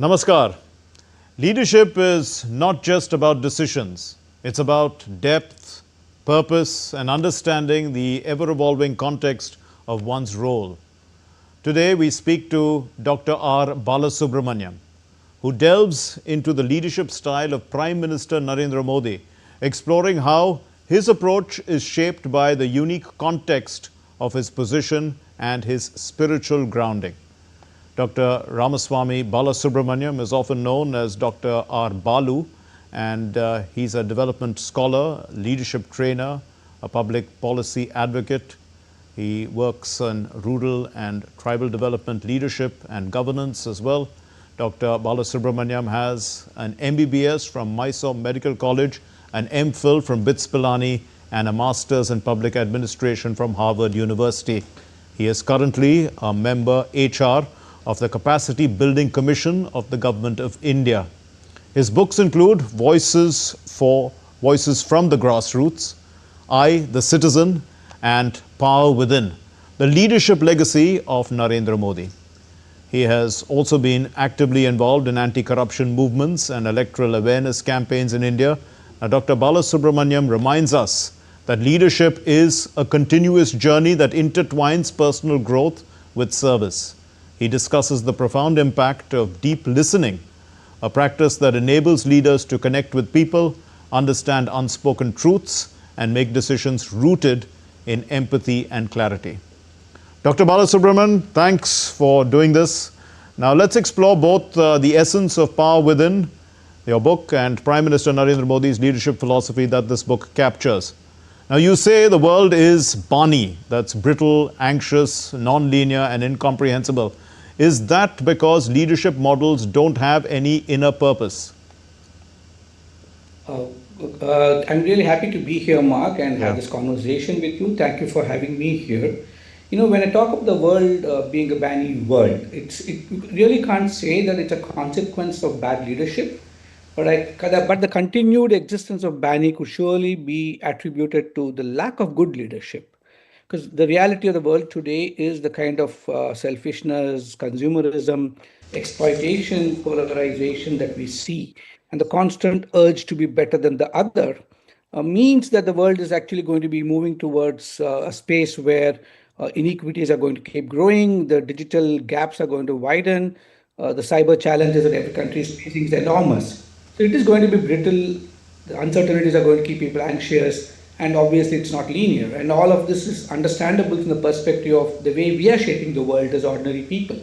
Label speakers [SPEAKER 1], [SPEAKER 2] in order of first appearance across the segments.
[SPEAKER 1] Namaskar. Leadership is not just about decisions. It's about depth, purpose, and understanding the ever-evolving context of one's role. Today, we speak to Dr. R. Balasubramaniam, who delves into the leadership style of Prime Minister Narendra Modi, exploring how his approach is shaped by the unique context of his position and his spiritual grounding. Dr. Ramaswami Balasubramaniam is often known as Dr. R. Balu, and he's a development scholar, leadership trainer, a public policy advocate. He works in rural and tribal development leadership and governance as well. Dr. Balasubramaniam has an MBBS from Mysore Medical College, an MPhil from BITS Pilani, and a Master's in Public Administration from Harvard University. He is currently a member HR of the Capacity Building Commission of the Government of India. His books include Voices from the Grassroots, I, the Citizen, and Power Within, the leadership legacy of Narendra Modi. He has also been actively involved in anti-corruption movements and electoral awareness campaigns in India. Now, Dr. Balasubramaniam reminds us that leadership is a continuous journey that intertwines personal growth with service. He discusses the profound impact of deep listening, a practice that enables leaders to connect with people, understand unspoken truths, and make decisions rooted in empathy and clarity. Dr. Balasubramaniam, thanks for doing this. Now let's explore both the essence of Power Within, your book, and Prime Minister Narendra Modi's leadership philosophy that this book captures. Now you say the world is Bani, that's brittle, anxious, non-linear, and incomprehensible. Is that because leadership models don't have any inner purpose?
[SPEAKER 2] I'm really happy to be here, Mark, and have this conversation with you. Thank you for having me here. You know, when I talk of the world being a Bani world, it really can't say that it's a consequence of bad leadership, but the continued existence of Bani could surely be attributed to the lack of good leadership. Because the reality of the world today is the kind of selfishness, consumerism, exploitation, polarization that we see, and the constant urge to be better than the other means that the world is actually going to be moving towards a space where inequities are going to keep growing, the digital gaps are going to widen, the cyber challenges that every country is facing is enormous. So it is going to be brittle, the uncertainties are going to keep people anxious, and obviously it's not linear. And all of this is understandable from the perspective of the way we are shaping the world as ordinary people.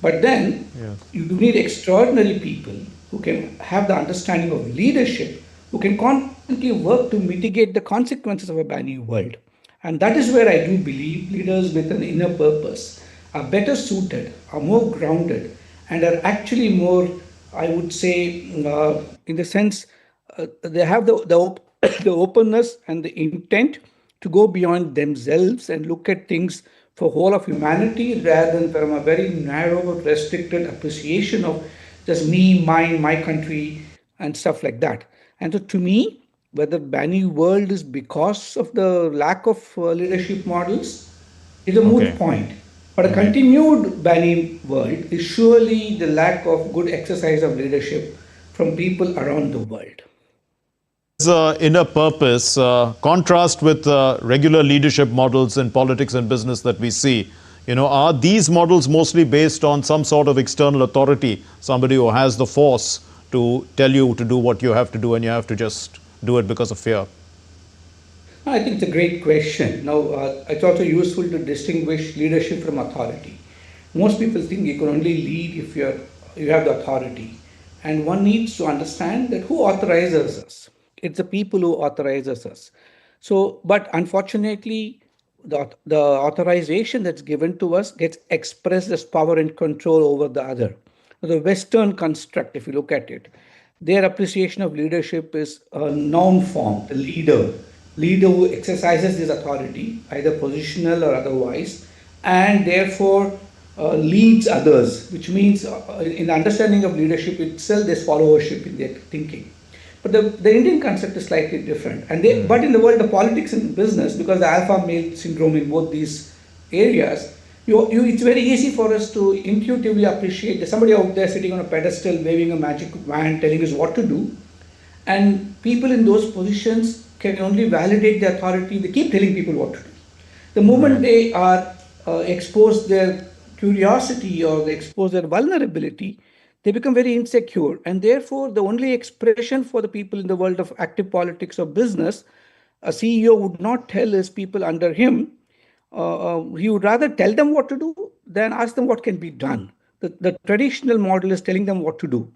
[SPEAKER 2] But then you do need extraordinary people who can have the understanding of leadership, who can constantly work to mitigate the consequences of a Bani world. And that is where I do believe leaders with an inner purpose are better suited, are more grounded, and are actually more, I would say, in the sense, they have the openness and the intent to go beyond themselves and look at things for whole of humanity rather than from a very narrow, restricted appreciation of just me, mine, my country, and stuff like that. And so to me, whether Bani world is because of the lack of leadership models is a moot point. But a continued Bani world is surely the lack of good exercise of leadership from people around the world.
[SPEAKER 1] Inner purpose, contrast with regular leadership models in politics and business that we see. You know, are these models mostly based on some sort of external authority, somebody who has the force to tell you to do what you have to do and you have to just do it because of fear?
[SPEAKER 2] I think it's a great question. Now, it's also useful to distinguish leadership from authority. Most people think you can only lead if you have the authority. And one needs to understand that who authorizes us? It's the people who authorizes us. So, but unfortunately, the authorization that's given to us gets expressed as power and control over the other. The Western construct, if you look at it, their appreciation of leadership is a noun form, the leader who exercises this authority, either positional or otherwise, and therefore leads others, which means in the understanding of leadership itself, there's followership in their thinking. But the Indian concept is slightly different. But in the world of politics and business, because the alpha male syndrome in both these areas, it's very easy for us to intuitively appreciate there's somebody out there sitting on a pedestal waving a magic wand telling us what to do, and people in those positions can only validate the authority. They keep telling people what to do. The moment they are expose their curiosity or they expose their vulnerability, they become very insecure, and therefore the only expression for the people in the world of active politics or business, a CEO would not tell his people under him. He would rather tell them what to do than ask them what can be done. The traditional model is telling them what to do.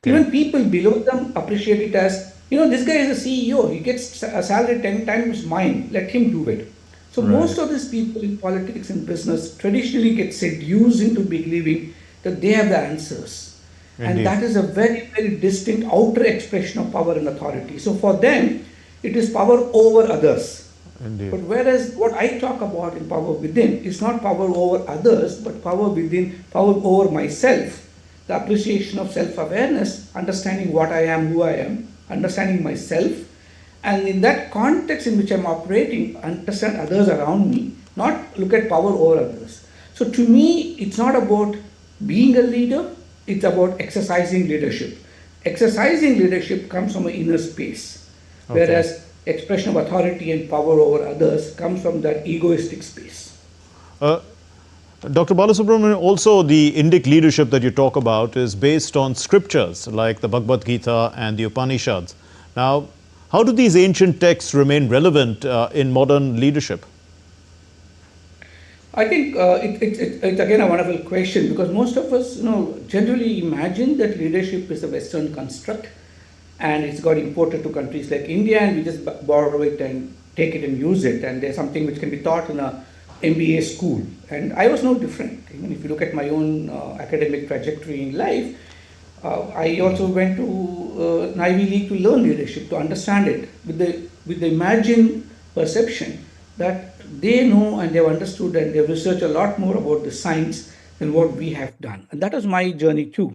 [SPEAKER 2] Even people below them appreciate it as, this guy is a CEO, he gets a salary 10 times mine, let him do it. So most of these people in politics and business traditionally get seduced into believing that they have the answers. Indeed. And that is a very, very distinct outer expression of power and authority. So for them, it is power over others. Indeed. But whereas what I talk about in power within is not power over others, but power within, power over myself. The appreciation of self-awareness, understanding what I am, who I am, understanding myself, and in that context in which I'm operating, understand others around me, not look at power over others. So to me, it's not about being a leader, it's about exercising leadership. Exercising leadership comes from an inner space, whereas expression of authority and power over others comes from that egoistic space.
[SPEAKER 1] Dr. Balasubramaniam, also the Indic leadership that you talk about is based on scriptures like the Bhagavad Gita and the Upanishads. Now, how do these ancient texts remain relevant in modern leadership?
[SPEAKER 2] I think it's again a wonderful question, because most of us generally imagine that leadership is a Western construct and it's got imported to countries like India, and we just borrow it and take it and use it, and there's something which can be taught in a MBA school. And I was no different. Even if you look at my own academic trajectory in life, I also went to Ivy League to learn leadership, to understand it with the imagined perception that they know and they've understood and they've researched a lot more about the science than what we have done. And that was my journey too.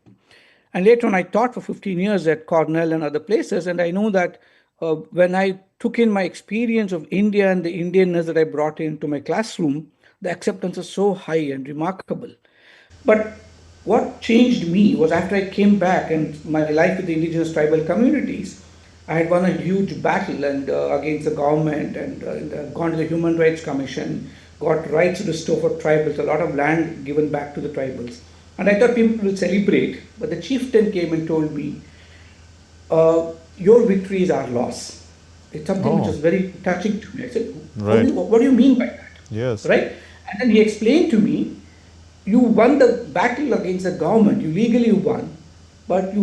[SPEAKER 2] And later on, I taught for 15 years at Cornell and other places, and I know that when I took in my experience of India and the Indianness that I brought into my classroom, the acceptance is so high and remarkable. But what changed me was after I came back and my life with the indigenous tribal communities, I had won a huge battle and against the government and gone to the Human Rights Commission, got rights restored for tribals, a lot of land given back to the tribals. And I thought people would celebrate, but the chieftain came and told me, your victory is our loss. It's something which was very touching to me. I said, what do you mean by that?
[SPEAKER 1] Yes.
[SPEAKER 2] Right? And then he explained to me, you won the battle against the government, you legally won, but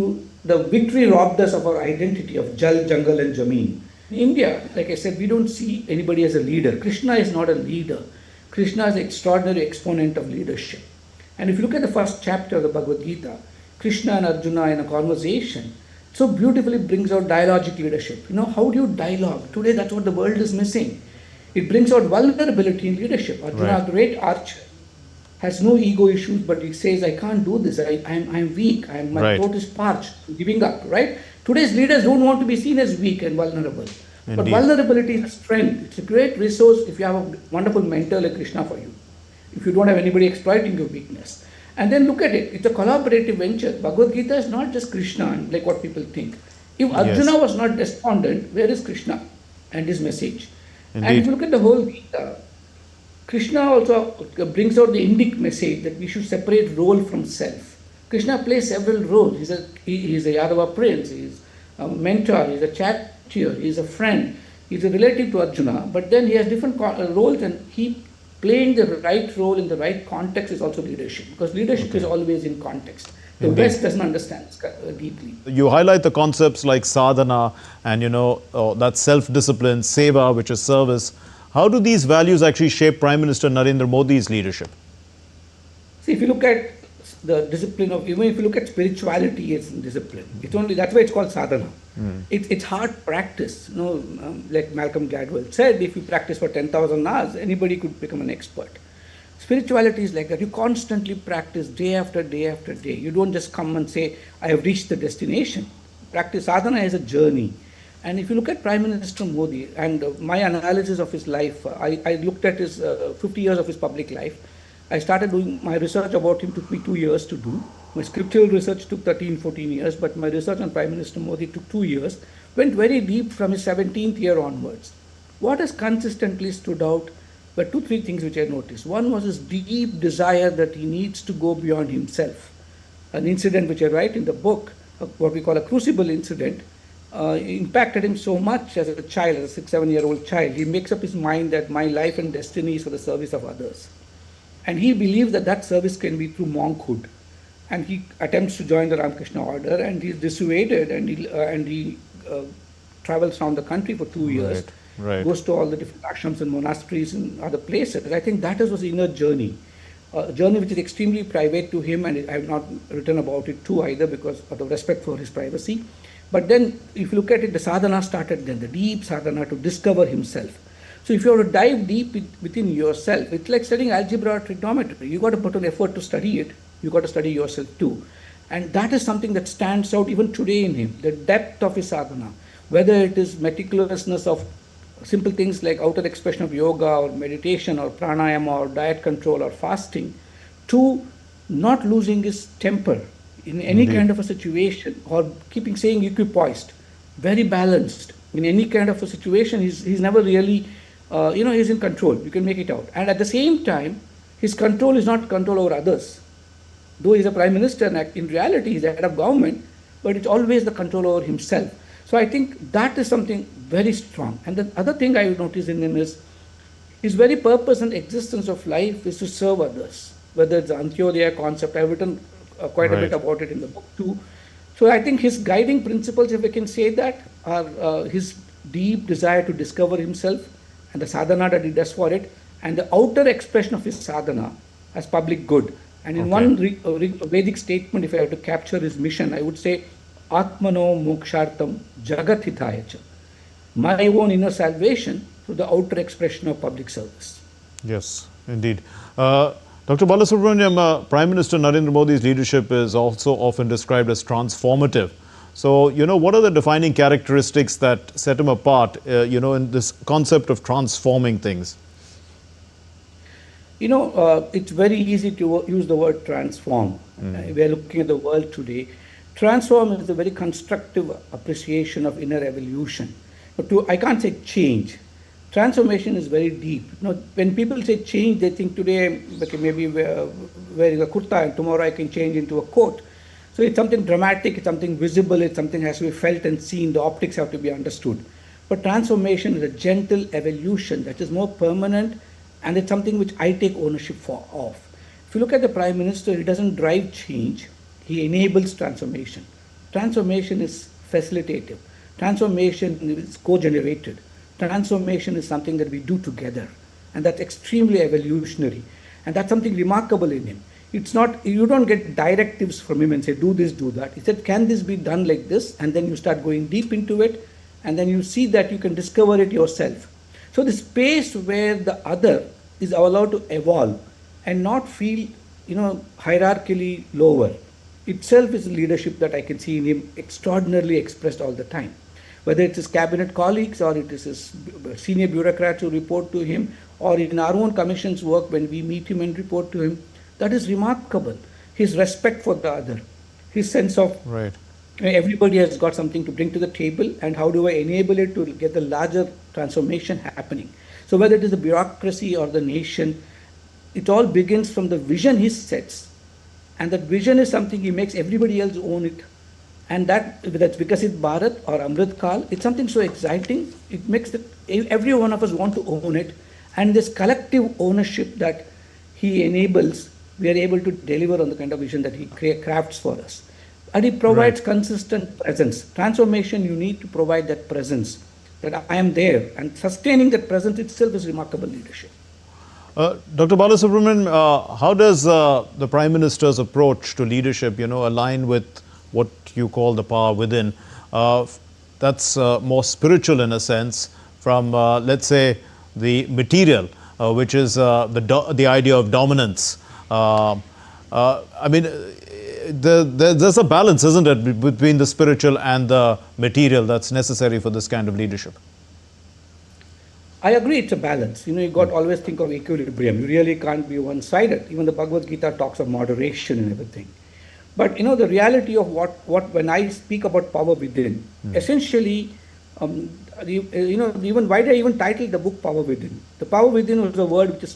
[SPEAKER 2] the victory robbed us of our identity of Jal, Jungle and Jameen. In India, like I said, we don't see anybody as a leader. Krishna is not a leader. Krishna is an extraordinary exponent of leadership. And if you look at the first chapter of the Bhagavad Gita, Krishna and Arjuna in a conversation, so beautifully brings out dialogic leadership. How do you dialogue? Today, that's what the world is missing. It brings out vulnerability in leadership. Arjuna, a great archer, has no ego issues, but he says, I can't do this. I'm weak. My throat is parched. I'm giving up, right? Today's leaders don't want to be seen as weak and vulnerable. Indeed. But vulnerability is a strength. It's a great resource if you have a wonderful mentor like Krishna for you. If you don't have anybody exploiting your weakness. And then look at it. It's a collaborative venture. Bhagavad Gita is not just Krishna, like what people think. If Arjuna was not despondent, where is Krishna and his message? Indeed. And if you look at the whole Gita, Krishna also brings out the Indic message that we should separate role from self. Krishna plays several roles. He's a Yadava prince, he's a mentor, he's a charioteer, he's a friend, he's a relative to Arjuna, but then he has different roles, and playing the right role in the right context is also leadership, because leadership is always in context. The West doesn't understand deeply.
[SPEAKER 1] You highlight the concepts like sadhana and that self-discipline, seva, which is service. How do these values actually shape Prime Minister Narendra Modi's leadership?
[SPEAKER 2] See, if you look at the discipline of, even if you look at spirituality, it's discipline. That's why it's called sadhana. It's hard practice. Like Malcolm Gladwell said, if you practice for 10,000 hours, anybody could become an expert. Spirituality is like that. You constantly practice day after day after day. You don't just come and say, I have reached the destination. Practice sadhana is a journey. And if you look at Prime Minister Modi, and my analysis of his life, I looked at his 50 years of his public life, I started doing my research about him, took me 2 years to do. My scriptural research took 13, 14 years, but my research on Prime Minister Modi took 2 years, went very deep from his 17th year onwards. What has consistently stood out were two, three things which I noticed. One was his deep desire that he needs to go beyond himself. An incident which I write in the book, what we call a crucible incident, impacted him so much as a child, as a 6, 7-year-old child. He makes up his mind that my life and destiny is for the service of others. And he believes that that service can be through monkhood. And he attempts to join the Ramakrishna order, and he's dissuaded, and he travels around the country for 2 years, goes to all the different ashrams and monasteries and other places. I think that was his inner journey, a journey which is extremely private to him, and I have not written about it too either because out of respect for his privacy. But then, if you look at it, the sadhana started then, the deep sadhana to discover himself. So if you were to dive deep within yourself, it's like studying algebra or trigonometry. You got to put an effort to study it. You got to study yourself too. And that is something that stands out even today in him, the depth of his sadhana, whether it is meticulousness of simple things like outer expression of yoga or meditation or pranayama or diet control or fasting, to not losing his temper in any kind of a situation, or keeping saying equipoised, very balanced. In any kind of a situation, he's never really, he's in control. You can make it out. And at the same time, his control is not control over others. Though he's a prime minister, and in reality he's the head of government, but it's always the control over himself. So I think that is something very strong. And the other thing I notice in him is his very purpose and existence of life is to serve others. Whether it's the Antyodaya concept, I've written quite a bit about it in the book too. So I think his guiding principles, if I can say that, are his deep desire to discover himself and the sadhana that he does for it, and the outer expression of his sadhana as public good. And in one Vedic statement, if I have to capture his mission, I would say, Atmano Mokshartam Jagat Hitayacha. My own inner salvation through the outer expression of public service.
[SPEAKER 1] Yes, indeed. Dr. Balasubramaniam, Prime Minister Narendra Modi's leadership is also often described as transformative. So, what are the defining characteristics that set him apart, in this concept of transforming things?
[SPEAKER 2] It's very easy to use the word transform. We are looking at the world today. Transform is a very constructive appreciation of inner evolution. But I can't say change. Transformation is very deep. When people say change, they think today, maybe wearing a kurta and tomorrow I can change into a coat. So it's something dramatic, it's something visible, it's something that has to be felt and seen, the optics have to be understood. But transformation is a gentle evolution that is more permanent, and it's something which I take ownership of. If you look at the Prime Minister, he doesn't drive change, he enables transformation. Transformation is facilitative. Transformation is co-generated. Transformation is something that we do together, and that's extremely evolutionary, and that's something remarkable in him. It's not, you don't get directives from him and say, do this, do that. He said, can this be done like this? And then you start going deep into it, and then you see that you can discover it yourself. So the space where the other is allowed to evolve and not feel, hierarchically lower, itself is leadership that I can see in him extraordinarily expressed all the time. Whether it is cabinet colleagues or it is his senior bureaucrats who report to him, or in our own commission's work when we meet him and report to him, that is remarkable. His respect for the other, his sense of everybody has got something to bring to the table, and how do I enable it to get the larger transformation happening. So whether it is the bureaucracy or the nation, it all begins from the vision he sets, and that vision is something he makes everybody else own it. And that's Vikasit Bharat or Amrit Kal. It's something so exciting. It makes every one of us want to own it. And this collective ownership that he enables, we are able to deliver on the kind of vision that he crafts for us. And he provides consistent presence. Transformation, you need to provide that presence, that I am there. And sustaining that presence itself is remarkable leadership.
[SPEAKER 1] Dr. Balasubramanian, how does the Prime Minister's approach to leadership, align with what you call the power within? That's more spiritual in a sense from, let's say, the material, which is the idea of dominance. I mean, there's a balance, isn't it, between the spiritual and the material that's necessary for this kind of leadership?
[SPEAKER 2] I agree it's a balance. You got to always think of equilibrium. You really can't be one-sided. Even the Bhagavad Gita talks of moderation and everything. But the reality of what when I speak about power within, essentially, even why did I even title the book Power Within? The power within was a word which is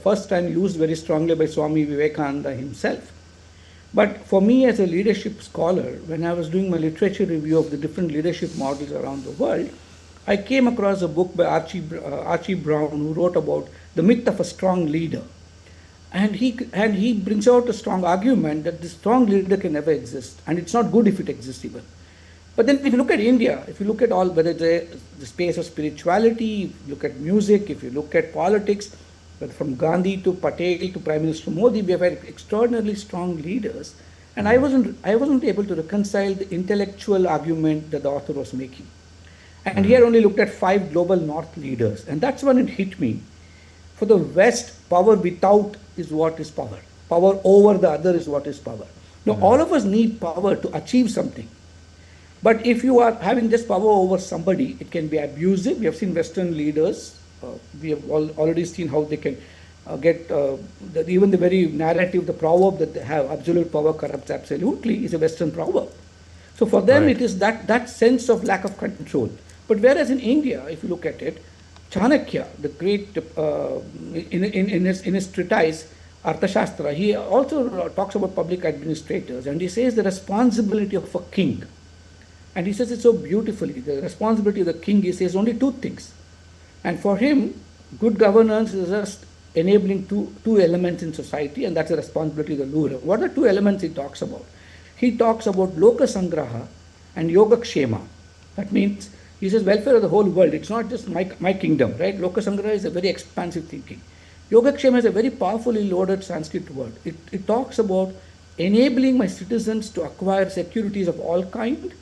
[SPEAKER 2] first time used very strongly by Swami Vivekananda himself. But for me as a leadership scholar, when I was doing my literature review of the different leadership models around the world, I came across a book by Archie Brown, who wrote about the myth of a strong leader. And he brings out a strong argument that the strong leader can never exist, and it's not good if it exists even. But then if you look at India, if you look at all, whether it's the space of spirituality, if you look at music, if you look at politics, whether from Gandhi to Patel to Prime Minister Modi, we have had extraordinarily strong leaders. And I wasn't able to reconcile the intellectual argument that the author was making. And he had only looked at 5 global north leaders. And that's when it hit me. For the West, power without is what is power. Power over the other is what is power. Now, all of us need power to achieve something. But if you are having this power over somebody, it can be abusive. We have seen Western leaders. We have already seen how they can get, even the very narrative, the proverb that they have, absolute power corrupts absolutely, is a Western proverb. So for them, it is that sense of lack of control. But whereas in India, if you look at it, Chanakya, the great, in his treatise, Arthashastra, he also talks about public administrators, and he says the responsibility of a king. And he says it so beautifully. The responsibility of the king, he says only 2 things. And for him, good governance is just enabling two elements in society, and that's the responsibility of the ruler. What are the 2 elements he talks about? He talks about Loka Sangraha and Yoga Kshema. That means, he says, welfare of the whole world. It's not just my kingdom, right? Loka Sangraha is a very expansive thinking. Yoga Kshema is a very powerfully loaded Sanskrit word. It talks about enabling my citizens to acquire securities of all kind.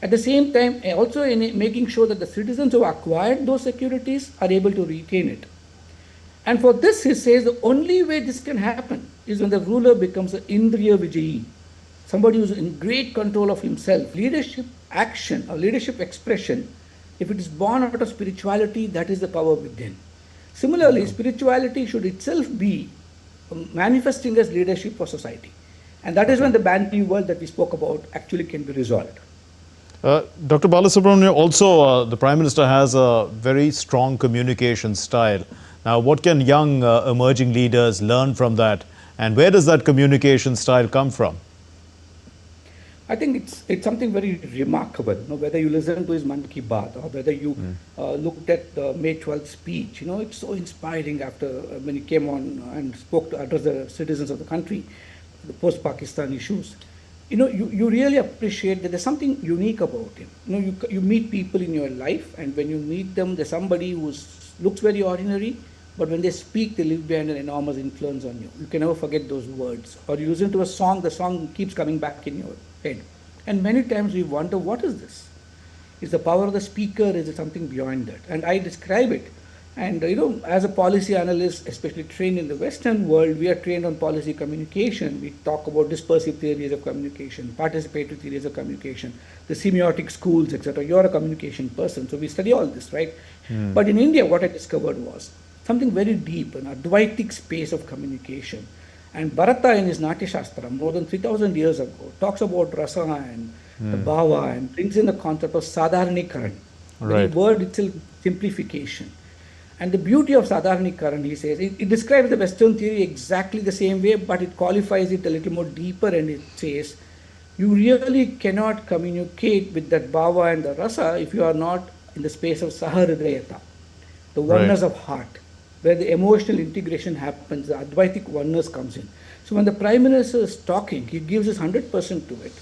[SPEAKER 2] At the same time, also making sure that the citizens who acquired those securities are able to retain it. And for this, he says, the only way this can happen is when the ruler becomes an Indriya Vijayi, somebody who's in great control of himself. Leadership action or leadership expression, if it is born out of spirituality, that is the power within. Similarly, spirituality should itself be manifesting as leadership for society. And that is when the bad new world that we spoke about actually can be resolved.
[SPEAKER 1] Dr. Balasubramaniam, also the Prime Minister has a very strong communication style. Now, what can young emerging leaders learn from that? And where does that communication style come from?
[SPEAKER 2] I think it's something very remarkable. Whether you listen to his Man Ki Baat or whether you looked at the May 12th speech, it's so inspiring after when he came on and spoke to address the citizens of the country, the post-Pakistan issues. You really appreciate that there's something unique about him. You meet people in your life, and when you meet them, there's somebody who looks very ordinary, but when they speak, they leave behind an enormous influence on you. You can never forget those words. Or you listen to a song, the song keeps coming back in your head. And many times we wonder, what is this? Is the power of the speaker, is it something beyond that? And I describe it. And as a policy analyst, especially trained in the Western world, we are trained on policy communication. We talk about dispersive theories of communication, participatory theories of communication, the semiotic schools, etc. You're a communication person, so we study all this, right? But in India, what I discovered was something very deep, an Advaitic space of communication. And Bharata in his Natya Shastra, more than 3,000 years ago, talks about rasa and the bhava and brings in the concept of sadharanikaran. The word itself, simplification. And the beauty of Sadharanikaran, he says, it describes the Western theory exactly the same way, but it qualifies it a little more deeper, and it says, you really cannot communicate with that bhava and the rasa if you are not in the space of saharidayata, the oneness of heart, where the emotional integration happens, the Advaitic oneness comes in. So when the Prime Minister is talking, he gives his 100% to it.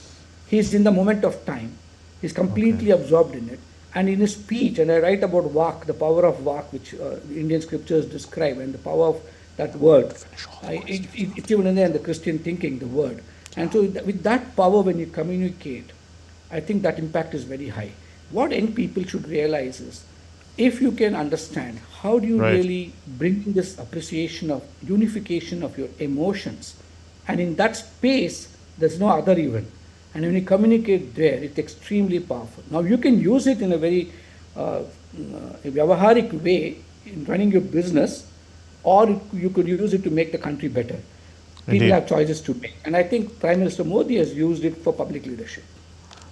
[SPEAKER 2] He's in the moment of time. He's completely absorbed in it. And in his speech, and I write about Vak, the power of Vak, which the Indian scriptures describe, and the power of that word. It's even in there in the Christian thinking, the word. And so with that power, when you communicate, I think that impact is very high. What young people should realize is, if you can understand, how do you really bring in this appreciation of unification of your emotions? And in that space, there's no other even. And when you communicate there, it's extremely powerful. Now, you can use it in a very vyavaharik way in running your business, or you could use it to make the country better. People
[SPEAKER 1] Indeed.
[SPEAKER 2] have choices to make. And I think Prime Minister Modi has used it for public leadership.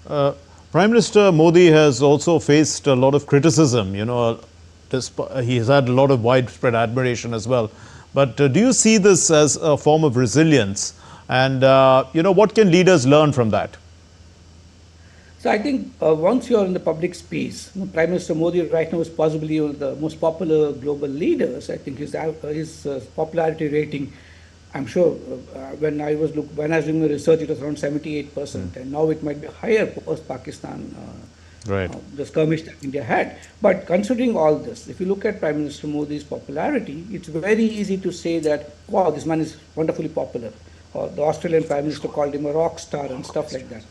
[SPEAKER 1] Uh, Prime Minister Modi has also faced a lot of criticism. He has had a lot of widespread admiration as well. But do you see this as a form of resilience? And, what can leaders learn from that?
[SPEAKER 2] So I think once you're in the public space, Prime Minister Modi right now is possibly one of the most popular global leaders. I think his popularity rating, I'm sure when I was doing the research, it was around 78%, and now it might be higher post Pakistan,
[SPEAKER 1] Right.
[SPEAKER 2] the skirmish that India had. But considering all this, if you look at Prime Minister Modi's popularity, it's very easy to say that, wow, this man is wonderfully popular. Or the Australian Prime Minister called him a rock star and stuff like that.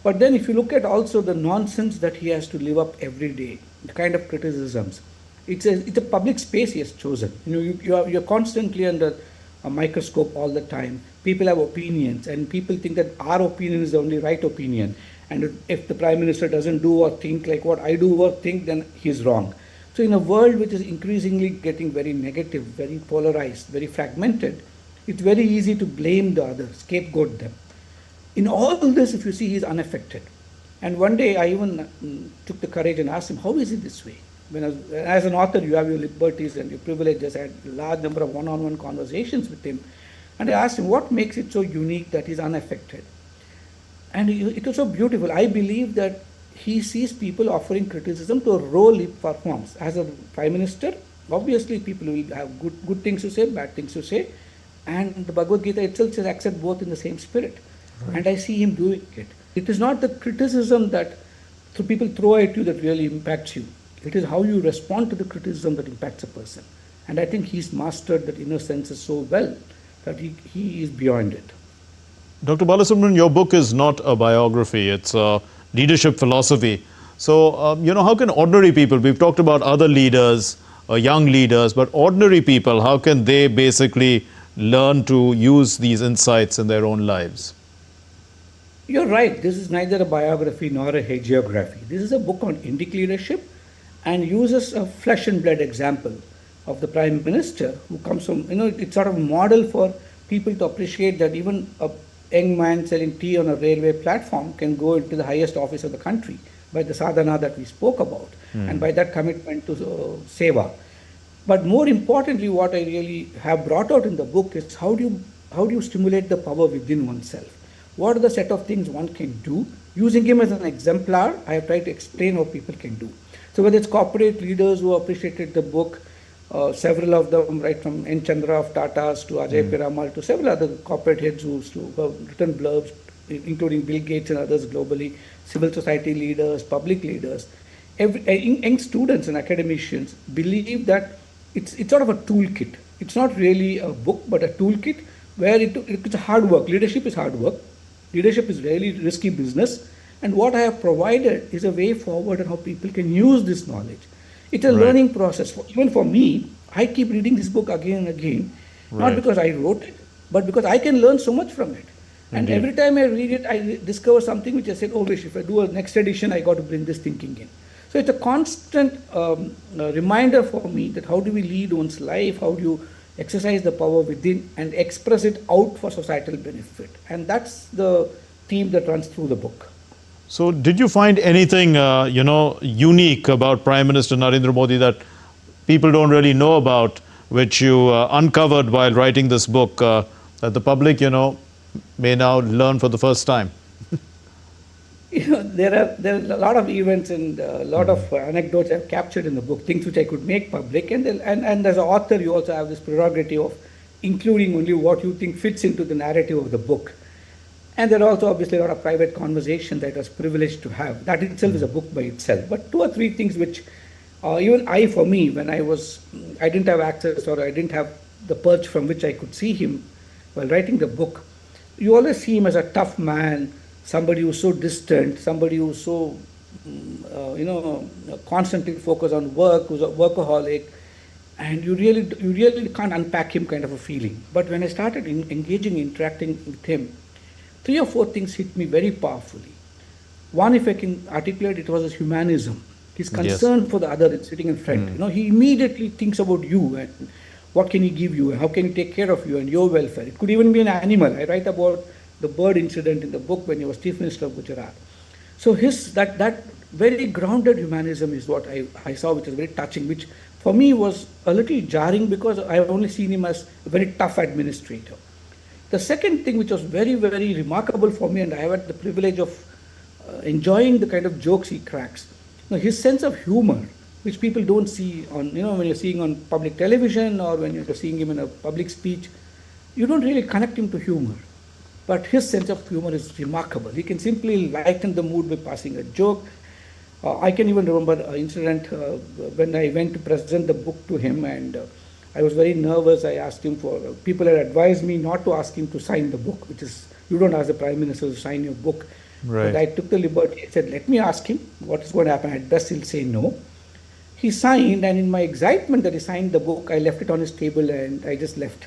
[SPEAKER 2] But then if you look at also the nonsense that he has to live up every day, the kind of criticisms, it's a public space he has chosen. You're constantly under a microscope all the time. People have opinions, and people think that our opinion is the only right opinion. And if the Prime Minister doesn't do or think like what I do or think, then he's wrong. So in a world which is increasingly getting very negative, very polarized, very fragmented, it's very easy to blame the others, scapegoat them. In all this, if you see, he's unaffected. And one day I even took the courage and asked him, how is it this way? As an author, you have your liberties and your privileges. I had a large number of one-on-one conversations with him. And I asked him, what makes it so unique that he's unaffected? And it was so beautiful. I believe that he sees people offering criticism to a role he performs. As a Prime Minister, obviously people will have good things to say, bad things to say. And the Bhagavad Gita itself says accept both in the same spirit. Right. And I see him doing it. It is not the criticism that people throw at you that really impacts you. It is how you respond to the criticism that impacts a person. And I think he's mastered that inner senses so well that he is beyond it.
[SPEAKER 1] Dr. Balasubramaniam, your book is not a biography, it's a leadership philosophy. So, how can ordinary people, we've talked about other leaders, young leaders, but ordinary people, how can they basically learn to use these insights in their own lives?
[SPEAKER 2] You're right. This is neither a biography nor a hagiography. This is a book on Indic leadership and uses a flesh and blood example of the Prime Minister who comes from, it's sort of a model for people to appreciate that even a young man selling tea on a railway platform can go into the highest office of the country by the sadhana that we spoke about and by that commitment to Seva. But more importantly, what I really have brought out in the book is how do you stimulate the power within oneself? What are the set of things one can do? Using him as an exemplar, I have tried to explain how people can do. So whether it's corporate leaders who appreciated the book, several of them, right from N. Chandra of Tata's to Ajay Piramal to several other corporate heads who have written blurbs, including Bill Gates and others globally, civil society leaders, public leaders, young students and academicians believe that it's sort of a toolkit. It's not really a book, but a toolkit where it's hard work. Leadership is hard work. Leadership is really risky business. And what I have provided is a way forward on how people can use this knowledge. It's a learning process. Even for me, I keep reading this book again and again, not because I wrote it, but because I can learn so much from it. And every time I read it, I discover something which I said, oh, wish if I do a next edition, I got to bring this thinking in. So it's a constant reminder for me that how do we lead one's life, how do you exercise the power within and express it out for societal benefit. And that's the theme that runs through the book.
[SPEAKER 1] So did you find anything, unique about Prime Minister Narendra Modi that people don't really know about, which you uncovered while writing this book, that the public, may now learn for the first time?
[SPEAKER 2] There are a lot of events and a lot of anecdotes I've captured in the book, things which I could make public. And as an author, you also have this prerogative of including only what you think fits into the narrative of the book. And there are also obviously a lot of private conversation that I was privileged to have. That itself is a book by itself. But 2 or 3 things which even for me, when I didn't have access or I didn't have the perch from which I could see him while writing the book, you always see him as a tough man, somebody who's so distant, somebody who's so, constantly focused on work, who's a workaholic, and you really can't unpack him kind of a feeling. But when I started interacting with him, 3 or 4 things hit me very powerfully. One, if I can articulate, it was his humanism. His
[SPEAKER 1] Yes.
[SPEAKER 2] concern for the other is sitting in front. He immediately thinks about you and what can he give you and how can he take care of you and your welfare. It could even be an animal. I write about the bird incident in the book when he was Chief Minister of Gujarat. So that very grounded humanism is what I saw, which is very touching, which for me was a little jarring because I've only seen him as a very tough administrator. The second thing which was very, very remarkable for me, and I have had the privilege of enjoying the kind of jokes he cracks. His sense of humor, which people don't see on, when you're seeing on public television or when you're seeing him in a public speech, you don't really connect him to humor. But his sense of humor is remarkable. He can simply lighten the mood by passing a joke. I can even remember an incident when I went to present the book to him, and I was very nervous. I asked him people had advised me not to ask him to sign the book, which is, you don't ask the Prime Minister to sign your book.
[SPEAKER 1] Right.
[SPEAKER 2] But I took the liberty. I said, let me ask him what is going to happen. At best, he'll say no. He signed, and in my excitement that he signed the book, I left it on his table and I just left.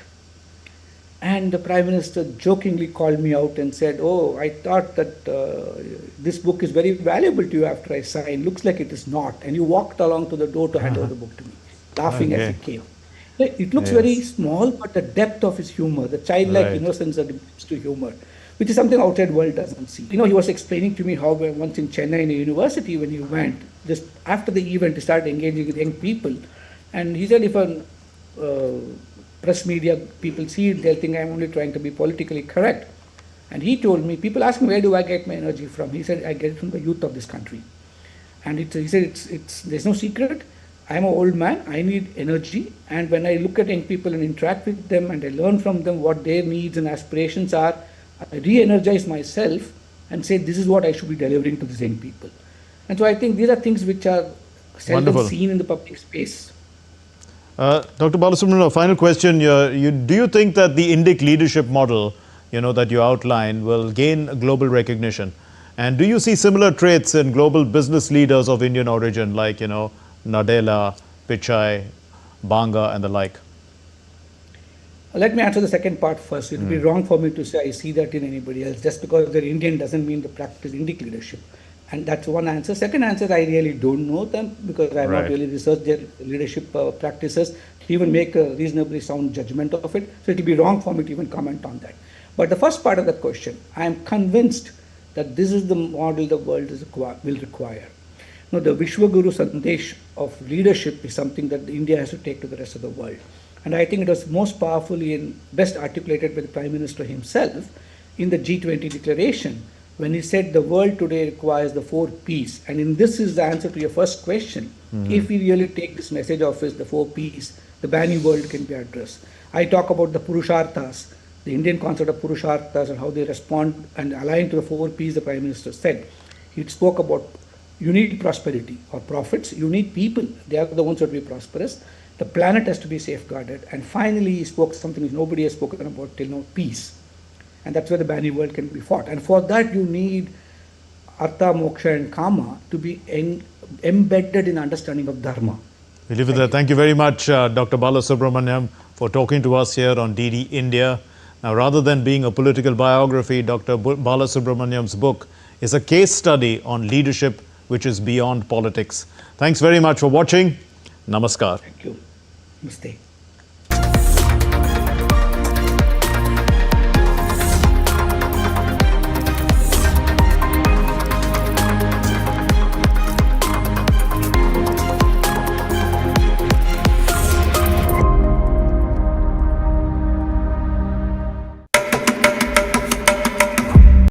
[SPEAKER 2] And the Prime Minister jokingly called me out and said, oh, I thought that this book is very valuable to you after I signed. Looks like it is not. And you walked along to the door to hand over the book to me, laughing as he came. It looks very small, but the depth of his humor, the childlike innocence that brings to humor, which is something outside world doesn't see. He was explaining to me how once in Chennai in a university when he went, just after the event, he started engaging with young people. And he said if a press media people see it, they'll think I'm only trying to be politically correct. And he told me, people ask me, where do I get my energy from? He said, I get it from the youth of this country. And he said, there's no secret. I'm an old man, I need energy. And when I look at young people and interact with them and I learn from them what their needs and aspirations are, I re-energize myself and say, this is what I should be delivering to these young people. And so I think these are things which are seldom seen in the public space.
[SPEAKER 1] Dr. Balasubramaniam, a final question. Do you think that the Indic leadership model, that you outlined, will gain global recognition? And do you see similar traits in global business leaders of Indian origin, like, Nadella, Pichai, Banga, and the like?
[SPEAKER 2] Let me answer the second part first. It would be wrong for me to say I see that in anybody else. Just because they're Indian doesn't mean they practice Indic leadership. And that's one answer. Second answer, I really don't know them because I have not really researched their leadership practices to even make a reasonably sound judgment of it. So it will be wrong for me to even comment on that. But the first part of the question, I am convinced that this is the model the world will require. The Vishwaguru Sandesh of leadership is something that India has to take to the rest of the world. And I think it was most powerfully and best articulated by the Prime Minister himself in the G20 declaration, when he said the world today requires the 4 Ps. And in this is the answer to your first question. If we really take this message of the 4 Ps, the Bani world can be addressed. I talk about the Purusharthas, the Indian concept of Purusharthas and how they respond and align to the 4 Ps the Prime Minister said. He spoke about you need prosperity or profits, you need people, they are the ones that will be prosperous. The planet has to be safeguarded. And finally, he spoke something which nobody has spoken about till now, peace. And that's where the Bani world can be fought. And for that, you need Artha, Moksha, and Kama to be embedded in understanding of Dharma.
[SPEAKER 1] We leave it there. Thank you very much, Dr. Balasubramaniam, for talking to us here on DD India. Now, rather than being a political biography, Dr. Balasubramaniam's book is a case study on leadership which is beyond politics. Thanks very much for watching. Namaskar.
[SPEAKER 2] Thank you. Namaste.